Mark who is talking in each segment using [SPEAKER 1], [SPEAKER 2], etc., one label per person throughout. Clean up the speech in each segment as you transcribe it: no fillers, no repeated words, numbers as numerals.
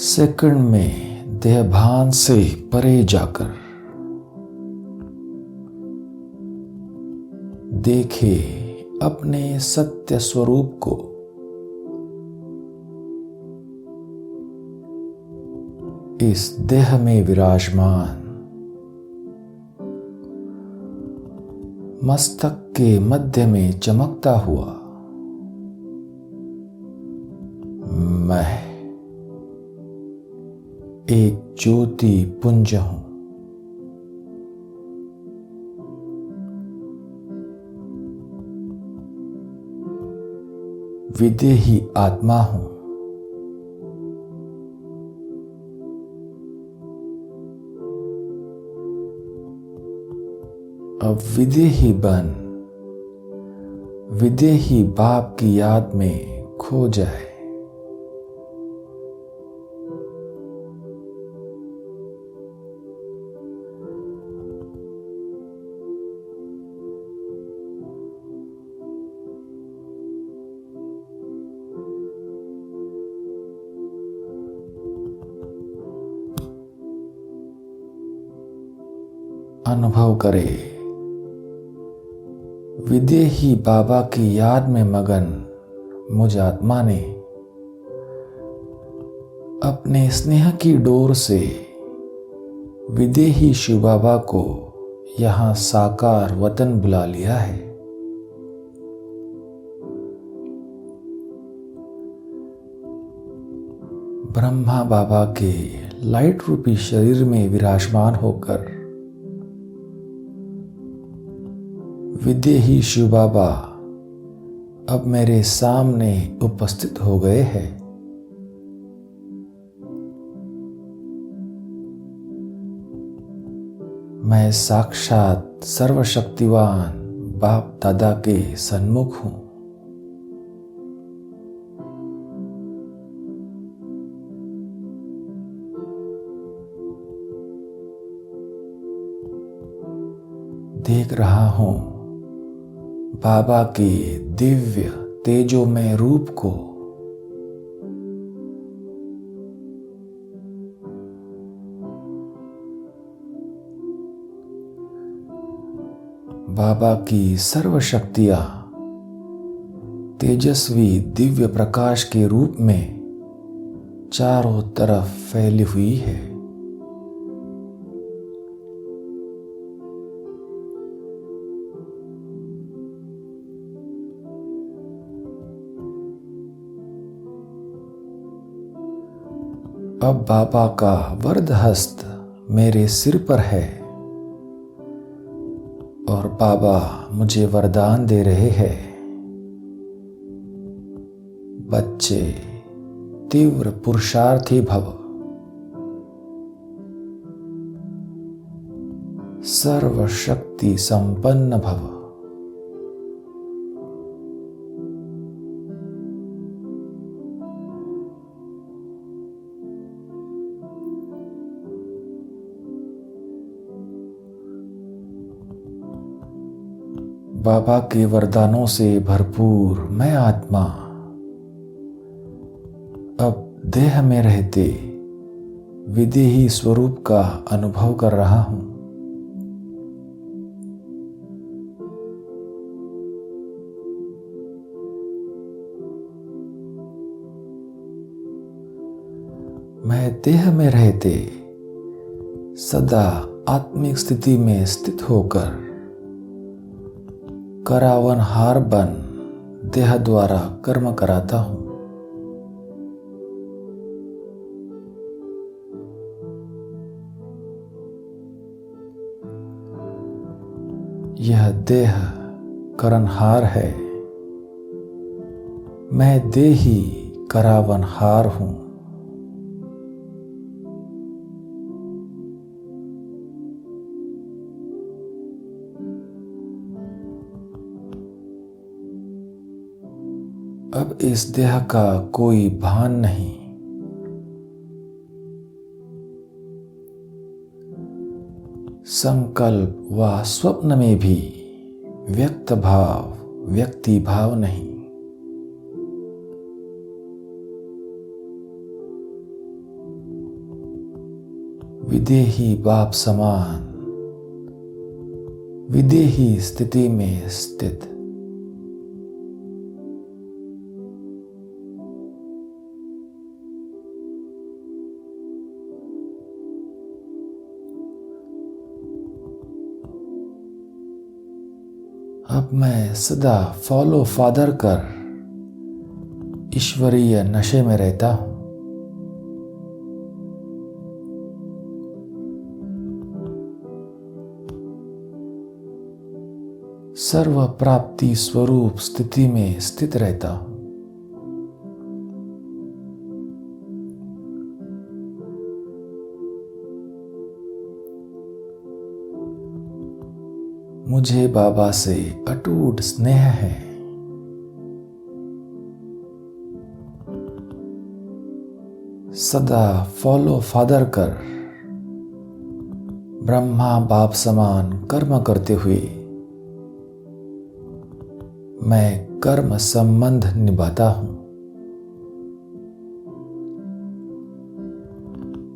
[SPEAKER 1] Second में देहभान से परे जाकर देखे अपने सत्य स्वरूप को। इस देह में विराजमान मस्तक के मध्य में चमकता हुआ मैं एक ज्योति पुंज हूं। विदेही आत्मा हूं। अब विदेही बन विदेही बाप की याद में खो जाए। अनुभव करे विदेही बाबा की याद में मगन मुझ आत्मा ने अपने स्नेह की डोर से विदेही शिव बाबा को यहाँ साकार वतन बुला लिया है। ब्रह्मा बाबा के लाइट रूपी शरीर में विराजमान होकर विदेही शिव बाबा अब मेरे सामने उपस्थित हो गए हैं। मैं साक्षात सर्वशक्तिवान बाप दादा के सन्मुख हूं। देख रहा हूं बाबा के दिव्य तेजोमय रूप को। बाबा की सर्व शक्तियां तेजस्वी दिव्य प्रकाश के रूप में चारों तरफ फैली हुई है। अब बाबा का वरद हस्त मेरे सिर पर है और बाबा मुझे वरदान दे रहे हैं। बच्चे तीव्र पुरुषार्थी भव, सर्वशक्ति संपन्न भव। बाबा के वरदानों से भरपूर मैं आत्मा अब देह में रहते विदेही स्वरूप का अनुभव कर रहा हूं। मैं देह में रहते सदा आत्मिक स्थिति में स्थित होकर करावन हार बन देह द्वारा कर्म कराता हूं। यह देह करनहार है, मैं देही करावनहार हूं। अब इस देह का कोई भान नहीं। संकल्प व स्वप्न में भी व्यक्त भाव व्यक्ति भाव नहीं। विदेही बाप समान विदेही स्थिति में स्थित। अब मैं सदा फॉलो फादर कर ईश्वरीय नशे में रहता हूं। सर्व प्राप्ति स्वरूप स्थिति में स्थित रहता हूं। मुझे बाबा से अटूट स्नेह है। सदा फॉलो फादर कर ब्रह्मा बाप समान कर्म करते हुए मैं कर्म संबंध निभाता हूं।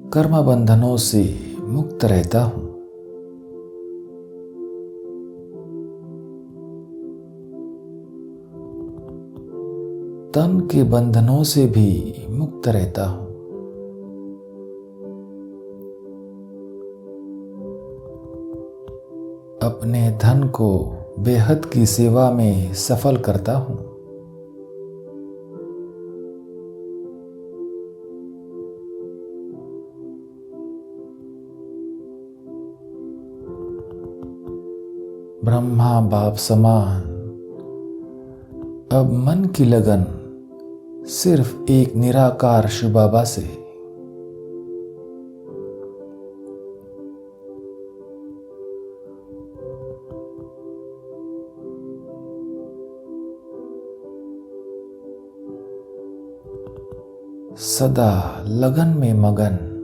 [SPEAKER 1] कर्म बंधनों से मुक्त रहता हूं। तन के बंधनों से भी मुक्त रहता हूं। अपने धन को बेहद की सेवा में सफल करता हूं। ब्रह्मा बाप समान अब मन की लगन सिर्फ एक निराकार शिव बाबा से। सदा लगन में मगन